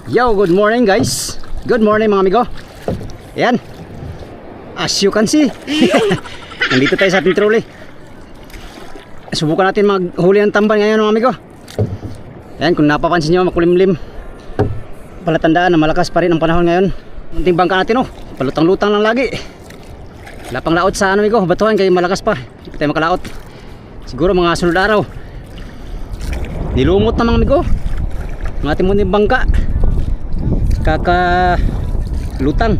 Yo, good morning guys. Good morning mga amigo. Ayan, as you can see, nandito tayo sa ating trolley. Subukan natin maghuli ng tamban ngayon mga amigo. Ayan, kung napapansin nyo makulimlim, palatandaan na malakas pa rin ang panahon ngayon. Munting bangka natin, oh, palutang-lutang lang lagi. Wala pang laot sa amigo, batuhan kaya malakas pa. Hindi tayo makalaot. Siguro mga sunod araw. Nilumot na mga amigo ang ating munting bangka. Lutang.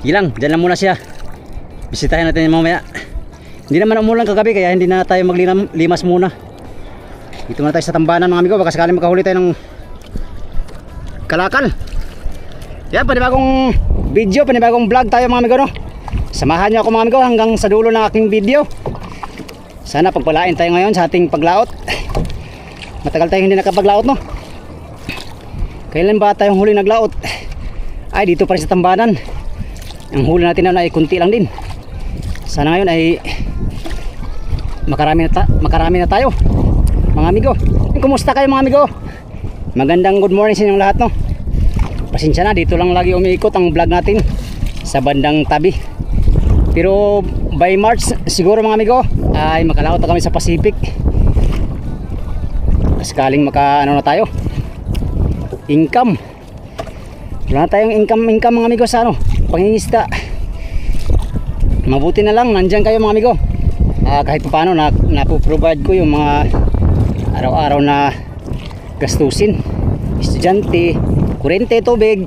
Ilang, dyan lang muna siya. Bisitahin natin yung mamaya. Hindi naman umulan kagabi kaya hindi na tayo maglimas muna. Dito na tayo sa tambanan mga amigo. Baka sakaling makahuli tayo ng kalakal. Yan, panibagong video, panibagong vlog tayo mga amigo, no? Samahan niyo ako mga amigo hanggang sa dulo ng aking video. Sana pagpalain tayo ngayon sa ating paglaot. Matagal tayong hindi nakapaglaot, no? Kailan ba tayong huli naglaot? Ay, dito pa rin sa tambanan. Ang huli natin na ay kunti lang din. Sana ngayon ay makarami na tayo mga amigo. Kumusta kayo mga amigo? Magandang good morning sa inyong lahat, no? Pasensya na, dito lang lagi umiikot ang vlog natin sa bandang tabi. Pero by March siguro mga amigo ay makalaot na kami sa Pacific. Sakaling maka ano na tayo, income. Wala na tayong income mga amigo sa ano, pangingisda. Mabuti na lang nandyan kayo mga amigo. Kahit pa paano napoprovide ko yung mga araw-araw na gastusin, estudyante, kuryente, tubig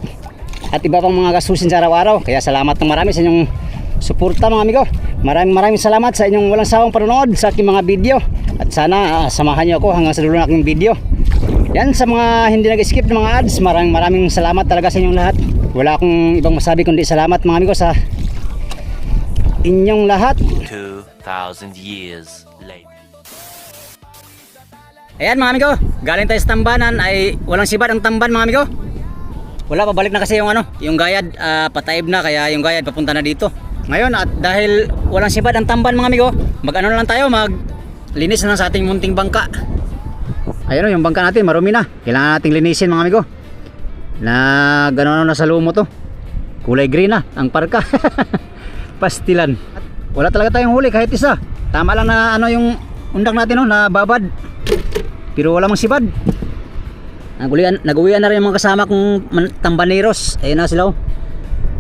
at iba pang mga gastusin sa araw-araw. Kaya salamat ng marami sa inyong suporta mga amigo. Maraming salamat sa inyong walang sawang panonood sa aking mga video. At sana samahan niyo ako hanggang sa dulo ng aking video. Yan, sa mga hindi nag-skip ng mga ads, maraming salamat talaga sa inyong lahat. Wala akong ibang masabi kundi salamat mga amigo sa inyong lahat. 2,000 years later. Ayan mga amigo, galing tayo sa tambanan ay walang sibad ang tamban mga amigo. Wala, pabalik na kasi yung ano, yung gayad, pataib na, kaya yung gayad papunta na dito. Ngayon, at dahil walang sibad ang tamban mga amigo, mag-ano na lang tayo, maglinis na lang sa ating munting bangka. Ayun o, yung bangka natin marumi na. Kailangan nating linisin mga amigo. Na gano'n na sa lumo to. Kulay green na ang parka. Pastilan. At wala talaga tayong huli kahit isa. Tama lang na ano yung undak natin, no, na babad. Pero wala mang sibad. Nag-uwian na rin yung mga kasama kong tambaneros. Ayun na sila, oh.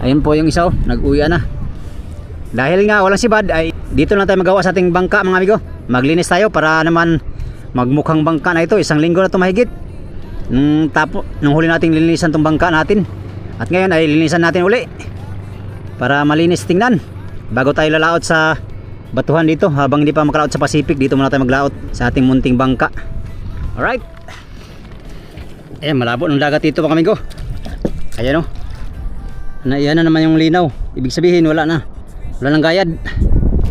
Ayun po yung isa, oh, nag-uwian na. Dahil nga walang sibad ay dito lang tayo magawa sa ating bangka mga amigo. Maglinis tayo para naman magmukhang bangka na ito. Isang linggo na ito mahigit nung huli nating linisan tong bangka natin. At ngayon ay linisan natin uli para malinis tingnan bago tayo lalaot sa batuhan dito. Habang hindi pa makalaot sa Pacific, dito muna tayo maglaot sa ating munting bangka. Alright. Malabo ng dagat dito mga amigo. Ayan, oh. Yan na naman yung linaw. Ibig sabihin wala nang gayad.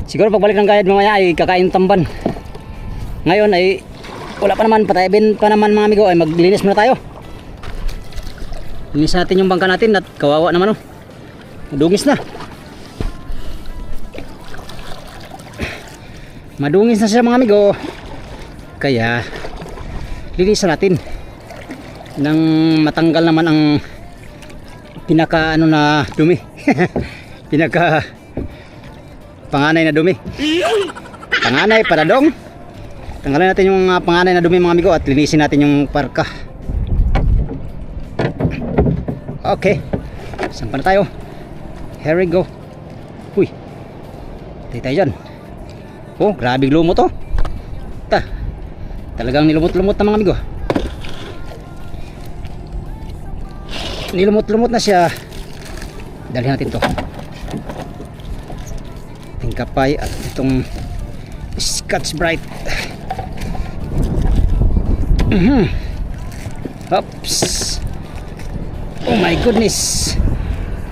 Siguro pagbalik ng gayad mamaya ay kakain tamban. Ngayon ay wala pa naman, pataybin pa naman mga amigo. Ay maglinis muna tayo. Linis natin yung bangka natin at kawawa naman, oh. Madungis na. Madungis na siya mga amigo. Kaya linisan natin nang matanggal naman ang pinaka ano na dumi. Pinaka panganay na dumi. Panganay para dong. Tanggalin natin yung panganay na dumi mga amigo at linisin natin yung parka. Okay, sampan na tayo. Here we go. Uy, tayo dyan. Oh, grabe lumot, oh. Talagang nilumot-lumot na mga amigo. Nilumot-lumot na siya. Dalhin natin to. Ating kapay at itong Scotch Brite. Oops. Oh my goodness.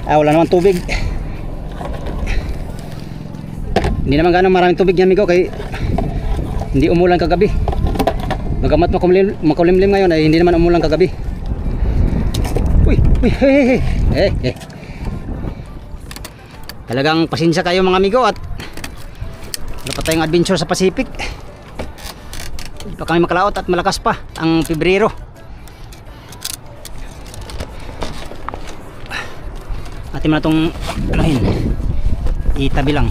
Wala naman tubig. Hindi naman gano'ng maraming tubig yan amigo, kay hindi umulan kagabi. Bagamat makulimlim ngayon ay hindi naman umulan kagabi. Uy, hey. Talagang pasensya kayo mga amigo at wala pa tayong adventure sa Pacific. Hindi pa kami makalaot at malakas pa ang Pebrero. Atin mo na itong anuhin. Itabi lang.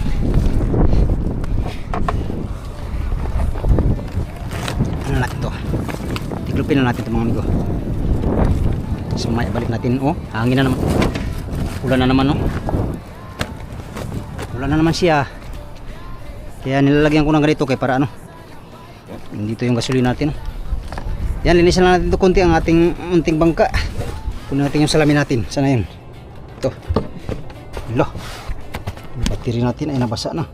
Ano natin to? Tiklupin na natin ito mga amigo. So may balik natin. Oh, hangin na naman. Ulan na naman, no? Ulan na naman siya. Kaya nilalagyan ko ng ganito kay para ano. Dito yung gasolina natin. Yan, linisan lang natin ito konti ang ating munting bangka. Kunin natin yung salamin natin. Sana yun? Ito. Ilo. Yung battery natin ay nabasa na.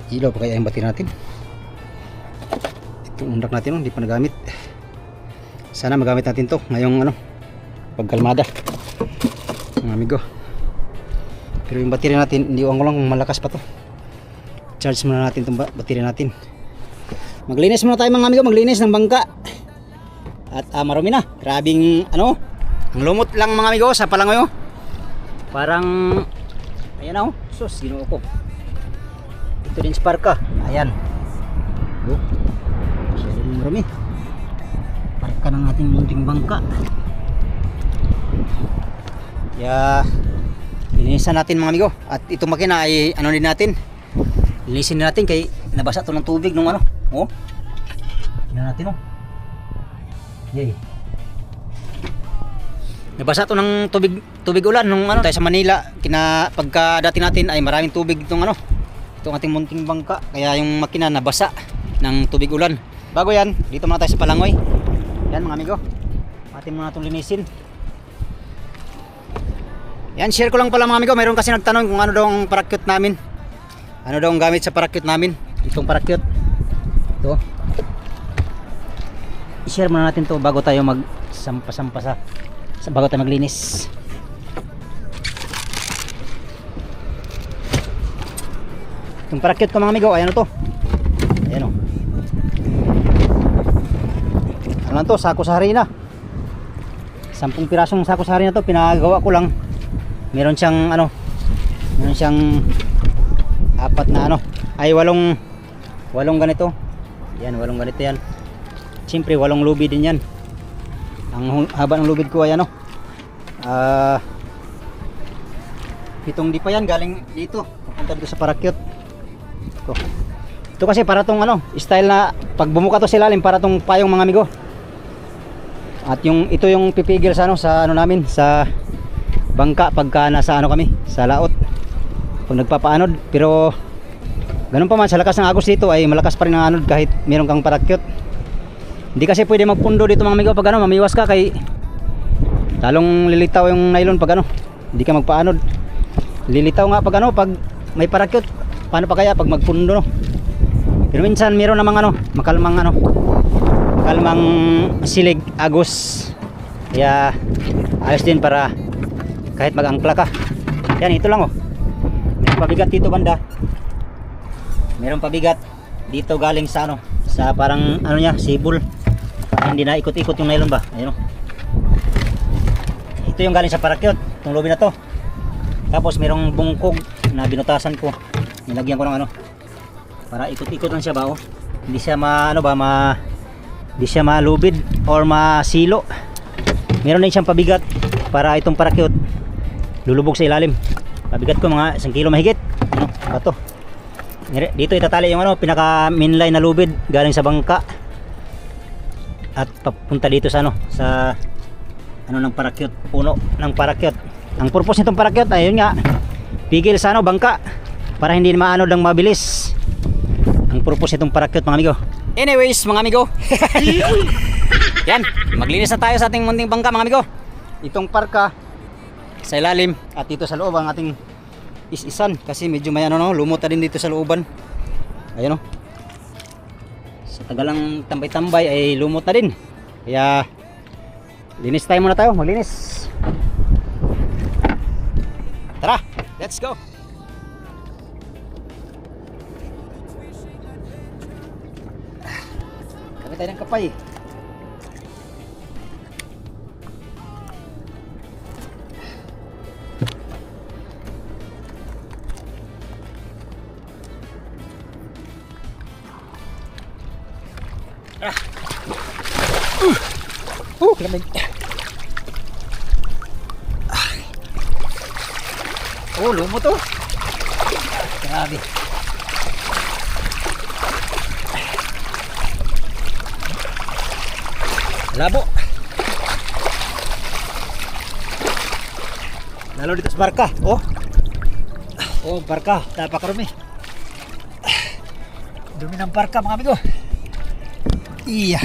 Ilaw pa kaya yung battery natin. Itong undak natin, hindi pa nagamit. Sana magamit natin to ngayong ano, pagkalmada mga amigo. Pero yung battery natin, hindi ko lang kung malakas pa to. Charge muna natin itong battery natin. Maglinis muna tayo mga amigo, maglinis ng bangka. At marami na. Grabing ano, ang lumot lang mga amigo sa palangoy. Parang ayan oh, sus, ginoo ko. Ito din sparka. Ayan. Oh. Marami. Parka ng ating munting bangka. Kaya linisan natin mga amigo. At itong makina ay ano din natin, linisin din natin kay nabasa to ng tubig nung ano. Oh. Tingnan natin oh. Yay. Nabasa to ng tubig ulan nung ano tayo sa Manila. Pagka dati natin ay maraming tubig itong ano, itong ating munting bangka. Kaya yung makina nabasa ng tubig ulan. Bago yan, dito muna tayo sa Palangoy. Yan mga amigo, atin muna itong linisin. Yan, share ko lang pala mga amigo. Mayroon kasi nagtanong kung ano daw ang parakyut namin. Ano daw ang gamit sa parakyut namin. Itong parakyut ito, i-share muna natin to bago tayo magsampa-sampa bago tayo maglinis. Itong parakyut ko mga amigo, ayan o to. Ayan o. Ano lang to, sako sa harina. 10 pirasong sako sa harina to, pinagawa ko lang. Meron siyang ano, meron siyang apat na ano, ay walong ganito. Yan, 8 ganito yan. Siyempre 8 lubid din yan. Ang haba ng lubid ko ay ano, 7 di pa yan, galing dito papunta dito sa parakyut. Ito kasi para tong ano, style na pag bumuka to sa ilalim, para tong payong mga amigo. At yung ito yung pipigil sa ano, sa ano namin, sa bangka pagka nasa ano kami, sa laot. Pag nagpapaanod, pero ganun pa man, sa lakas ng agos dito ay malakas pa rin ang anod kahit meron kang parakyut. Hindi kasi pwede magpundo dito mga amigo pag ano, mamiwas ka kay talong lilitaw yung nylon pag ano, hindi ka magpaanod. Lilitaw nga pag ano, pag may parakyut. Paano pa kaya pag magpundo, no? Pero minsan meron namang ano, makalmang silig agos. Kaya ayos din para kahit mag-angkla ka. Yan, ito lang oh. Meron pabigat dito banda. Meron pabigat dito galing sa ano, sa parang ano niya, sibol. Hindi na ikot-ikot yung nylon ba? Ayun oh. Ito yung galing sa parakyut, itong lobby na to. Tapos merong bungkog na binutasan ko. Nilagyan ko ng ano, para ikot-ikot lang siya ba oh. Hindi siya hindi siya malubid or masilo. Meron din siyang pabigat para itong parakyut lulubog sa ilalim. Pabigat ko mga 1 kilo mahigit. Ano, bato. Dito itatali yung ano, pinaka mainline na lubid galing sa bangka at papunta dito sa ano, sa ano ng parakyut, puno ng parakyut. Ang purpose nitong parakyut ay yun nga, pigil sa ano, bangka para hindi maanod ng mabilis. Ang purpose nitong parakyut mga amigo. Anyways mga amigo, yan, maglinis na tayo sa ating munting bangka mga amigo. Itong parka sa ilalim at dito sa loob ang ating is-isan kasi medyo may ano, no, lumot na din dito sa looban. Ayun oh. Sa tagalang tambay-tambay ay lumot na din. Kaya linis tayo muna tayo, maglinis. Tara, let's go. Kami tayo ng kapay. Lamig. Oh, lumot oh. Grabe. Labo. Lalo dito sa barka. Oh. Oh, barka. Napakarumi. Dumi ng barka mga amigo. Iya.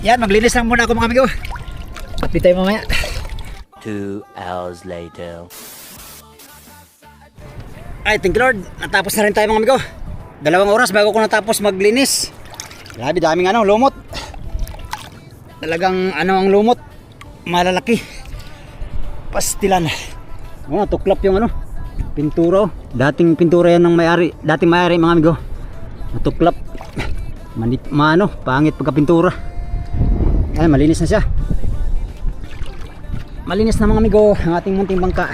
Yan, maglinis lang muna ako mga amigo. Update tayo mamaya. 2 hours later. Ay, thank you Lord. Natapos na rin tayo mga amigo. 2 oras bago ko natapos maglinis. Grabe, daming lumot. Talagang ang lumot. Malalaki. Pastilan. Oh, tuklap yung pintura. Dating pintura yan ng may-ari. Dating may-ari mga amigo. Natuklap. Pangit pagka pintura. Ay, malinis na siya. Malinis na mga amigo ang ating munting bangka.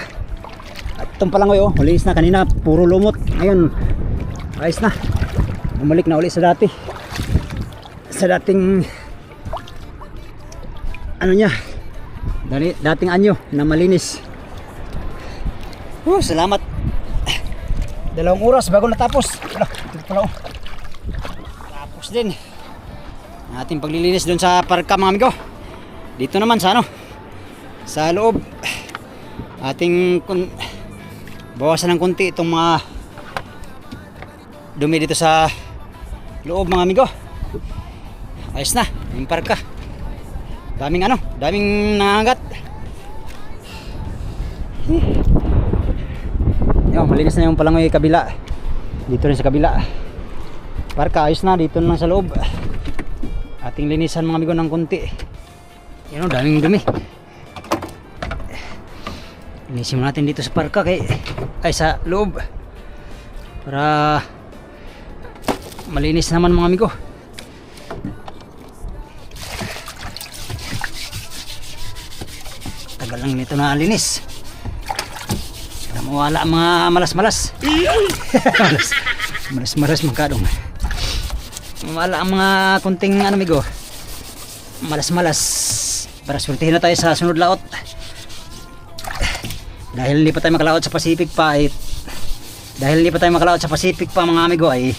At itong palangoy malinis na. Kanina puro lumot. Ngayon ayos na. Bumalik na ulit sa dati. Sa dating niya. Dating anyo na malinis. Salamat. 2 oras bago natapos. Ito pala tapos din ang ating paglilinis doon sa parka mga amigo. Dito naman sa sa loob ating bawasan ng konti itong mga dumi dito sa loob mga amigo. Ayos na yung parka. Daming daming nangangat. Malinis na yung palangoy kabila. Dito rin sa kabila parka ayos na. Dito naman sa loob ating linisan mga amigo ng konti. Yan daming dumi. Linisin natin dito sa parka sa loob para malinis naman mga amigo. Tagal lang nito na linis. Para mawala ang mga malas-malas. Malas-malas magkadong. Mawala ang mga kunting amigo. Malas-malas. Para swertihin na tayo sa sunod laot. Dahil hindi pa tayo makalaot sa Pacific pa mga amigo ay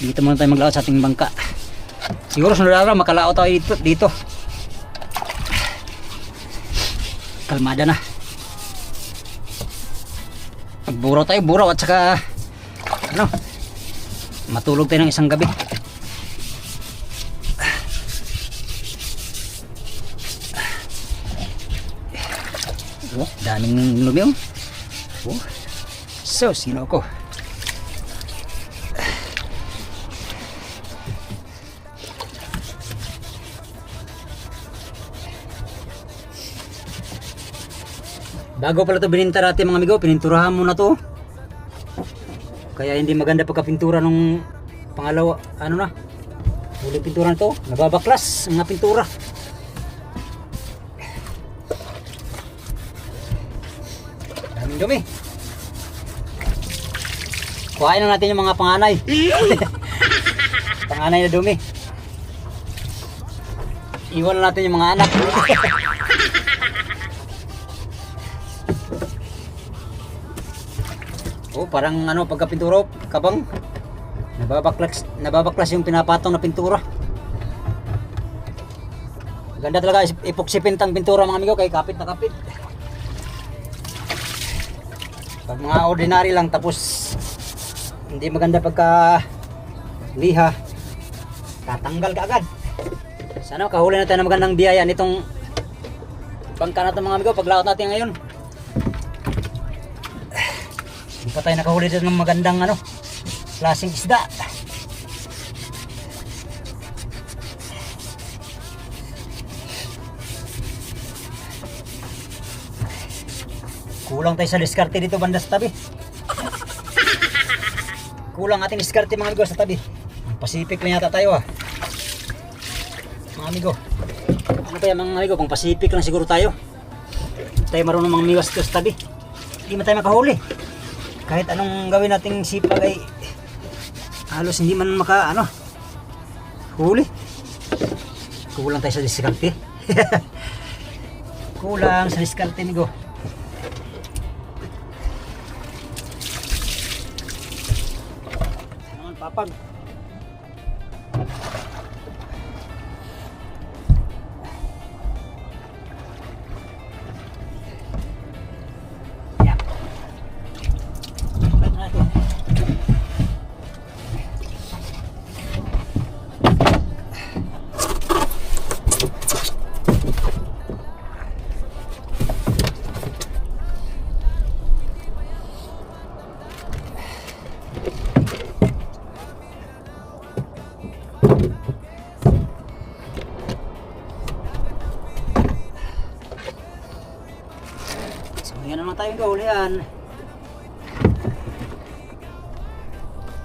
dito muna tayo maglaot sa ating bangka. Siguro sunod araw makalaot tayo dito. Kalmada na. Buraw tayo at saka matulog tayo ng isang gabi. Daming lumi so sino ako. Bago pala ito bininta natin mga amigo, pininturahan muna to. Kaya hindi maganda pagka-pintura nung pangalawa, huli pintura na to, nababaklas ang mga pintura. Daming dumi. Kuhain na natin yung mga panganay. Panganay na dumi. Iwan na natin yung mga anak. Parang pagka-pintura kabang nababaklas yung pinapatong na pintura. Ganda talaga ipoksipin tang pintura mga amigo, kay kapit na kapit. Pag mga ordinary lang tapos hindi maganda pagka liha, tatanggal ka agad. Sana makahuli na tayo ng magandang biyaya nitong bangka natin mga amigo paglaot natin ngayon. Hindi pa tayo nakahuli dito ng magandang klaseng isda. Kulang tayo sa diskarte dito banda sa tabi. Kulang ating diskarte mga amigo sa tabi. Pacific lang yata tayo mga amigo. Ano kaya mga amigo, pang Pacific lang siguro tayo. Tayo marunong mga miwas dito sa tabi. Hindi man tayo makahuli. kahit anong gawin nating sipag ay halos hindi man huli. Kulang tayo sa diskarte. Kulang sa diskarte, amigo. Naman papag. Yeah. Natin. Yan naman tayong kahulihan.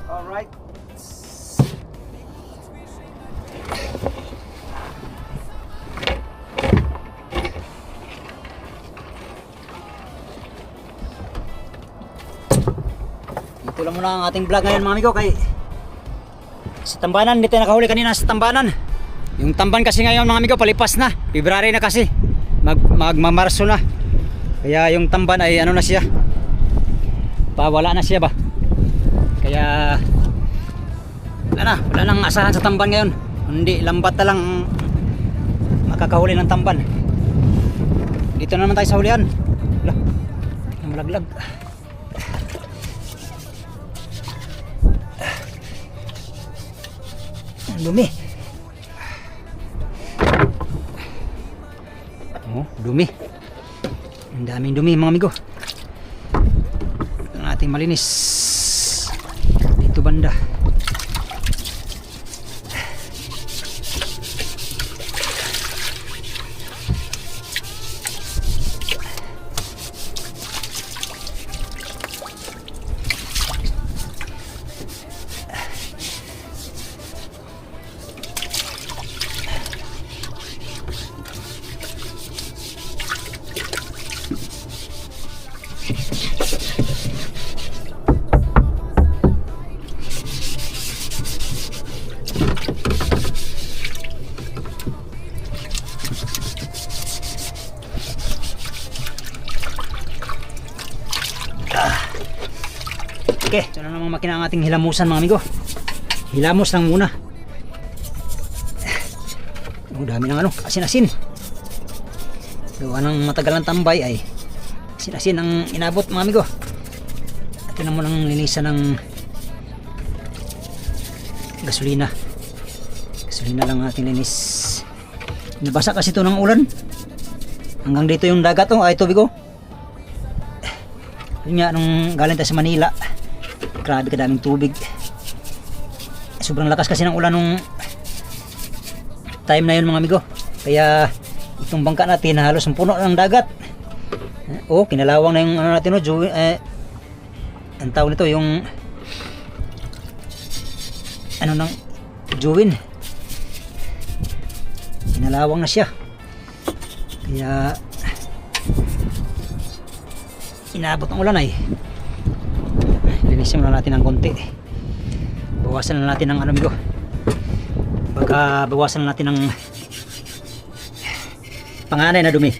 Alright. Ito lang muna ang ating vlog ngayon mga amigo kay sa tambanan, hindi tayo nakahuli kanina sa tambanan. Yung tamban kasi ngayon mga amigo palipas na. February na kasi. Magmamarso na. Kaya yung tamban ay ano na siya, wala na siya ba, kaya wala nang asahan sa tamban ngayon, hindi lambat na lang makakahuli ng tamban. Dito na naman tayo sa hulihan. Wala, malaglag. Ang dumi. Oh, dumi. Ang daming dumi mga amigo. Ang ating malinis dito banda. Okay, ito na namang makina ang ating hilamusan mga amigo. Hilamos lang muna. Oh, dami ng asin-asin. Gawa ng matagal ng tambay ay asin-asin ang inabot mga amigo. Ito na munang linisan ng gasolina. Gasolina lang ating linis. Nabasa kasi ito ng ulan. Hanggang dito yung dagat ay tubig oh. Yun nga, nung galing tayo sa Manila, grabe kadaming tubig. Sobrang lakas kasi ng ulan nung time na yun mga amigo. Kaya itong bangka natin halos puno ng dagat. Oh, kinalawang na yung natin ang tawag nito yung ng Juwin. Kinalawang na siya. Kaya inabot ang ulan ay linisin muna natin ng konti, bawasan na natin ng amigo, baka bawasan na natin ng panganay na dumi.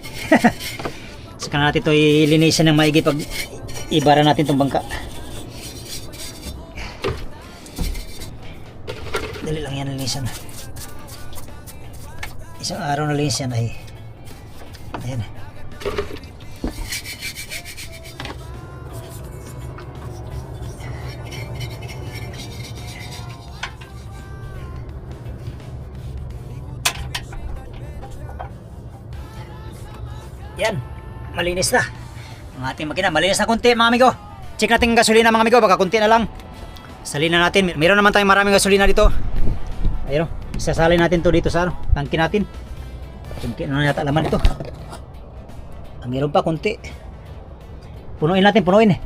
Saka natin ito ilinisin ng maigi pag ibara natin itong bangka. Dali lang yan linisan, isang araw na linis yan ay ayan. Yan, malinis na ang ating makina, malinis na konti mga amigo. Check natin gasolina mga amigo, baka konti na lang. Salina natin, meron naman tayong maraming gasolina dito. Ayun, isasalin natin to dito sa tangke natin. Konti na yata laman ito. Meron pa konti. Punuin natin, punuin.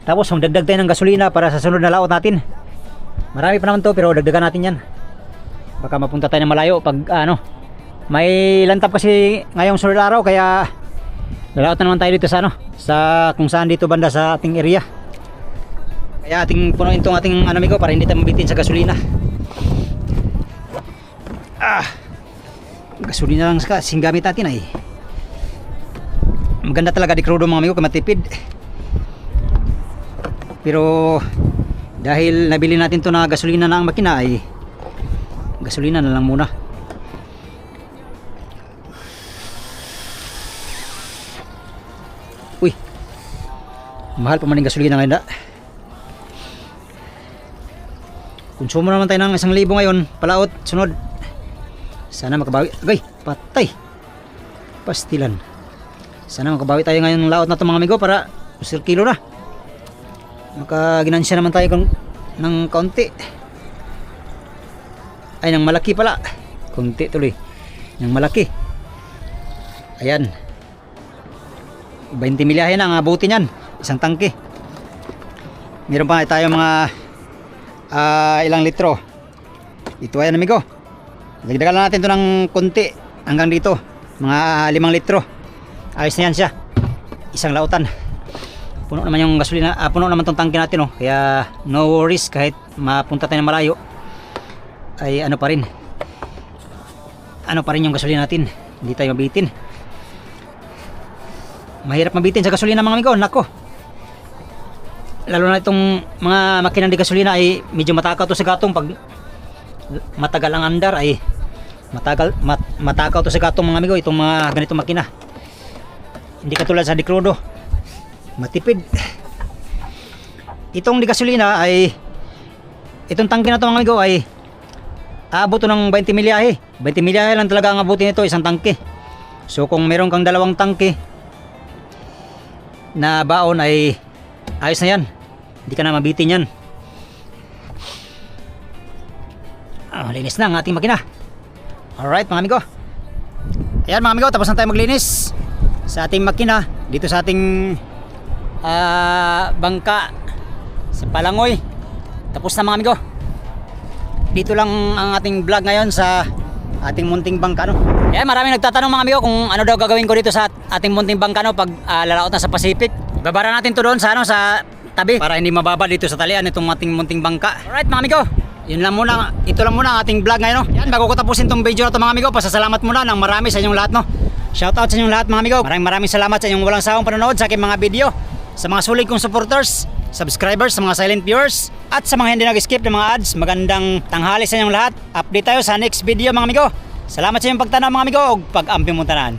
Tapos magdagdag tayo ng gasolina para sa sunod na laot natin. Marami pa naman to pero dagdagan natin yan. Baka mapunta tayo ng malayo pag may lantap kasi ngayong sunod araw, kaya lalaot na naman tayo dito sa sa kung saan dito banda sa ating area. Kaya ating punuin itong ating ano amigo para hindi tayo mabitin sa gasolina. Gasolina lang kasing gamit natin ay maganda talaga di crudo mga amigo, kaya matipid. Pero dahil nabili natin to na gasolina na ang makina ay gasolina na lang muna. Uy, mahal pa man yung gasolina ngayon da. Konsumo naman tayo ng 1,000 ngayon, palaot, sunod. Sana makabawi. Agay, patay. Pastilan. Sana makabawi tayo ngayon ng laot na ito mga amigo para 1 kilo na. Makaginansya naman tayo ng kaunti. Ay, ng malaki pala. Kaunti tuloy. Ng malaki. Ayan. 20 milyahe na ang abuti niyan. Isang tangke. Meron pa tayo mga ilang litro. Ito ayan amigo. Dagdagan lang natin ito ng konti hanggang dito. Mga 5 litro. Ayos na yan siya. Isang lautan. Puno naman yung gasolina. Puno naman tong tangke natin. Oh. Kaya no worries kahit mapunta tayo ng malayo. Ay ano pa rin. Ano pa rin yung gasolina natin. Hindi tayo mabitin. Mahirap mabitin sa gasolina mga amigo. Nako. Lalo na itong mga makina di gasolina ay medyo matakaw to sa gatong. Pag matagal ang andar ay matakaw to sa gatong mga amigo. Itong mga ganitong makina. Hindi katulad sa di crudo. Matipid. Itong di gasolina ay itong tangke na to mga amigo ay aabot to ng 20 milyahe. 20 milyahe lang talaga ang abutin nito, isang tangke. So kung meron kang 2 tangke na baon ay ayos na yan. Hindi ka na mabitin yan. Linis na ang ating makina. Alright mga amigo. Ayan mga amigo, tapos na tayo maglinis sa ating makina dito sa ating bangka sa Palangoy. Tapos na mga amigo. Dito lang ang ating vlog ngayon sa ating munting bangka no. Ayan, maraming nagtatanong mga amigo kung ano daw gagawin ko dito sa ating munting bangka no pag lalaot na sa Pacific. Babara natin to doon sa ano sa tabi para hindi mababa dito sa talian itong ating munting bangka. Alright mga amigo, yun lang muna, ito lang muna ang ating vlog ngayon no. Yan, bago ko tapusin tong video na to mga amigo, pasasalamat muna ng marami sa inyong lahat no. Shoutout sa inyong lahat mga amigo. Maraming salamat sa inyong walang sawang panonood sa aking mga video. Sa mga sulit kong supporters, subscribers, sa mga silent viewers, at sa mga hindi nag-skip ng mga ads, magandang tanghali sa inyong lahat. Update tayo sa next video mga amigo. Salamat sa inyong pagtanaw mga amigo, ug pag-ampi mo tanan.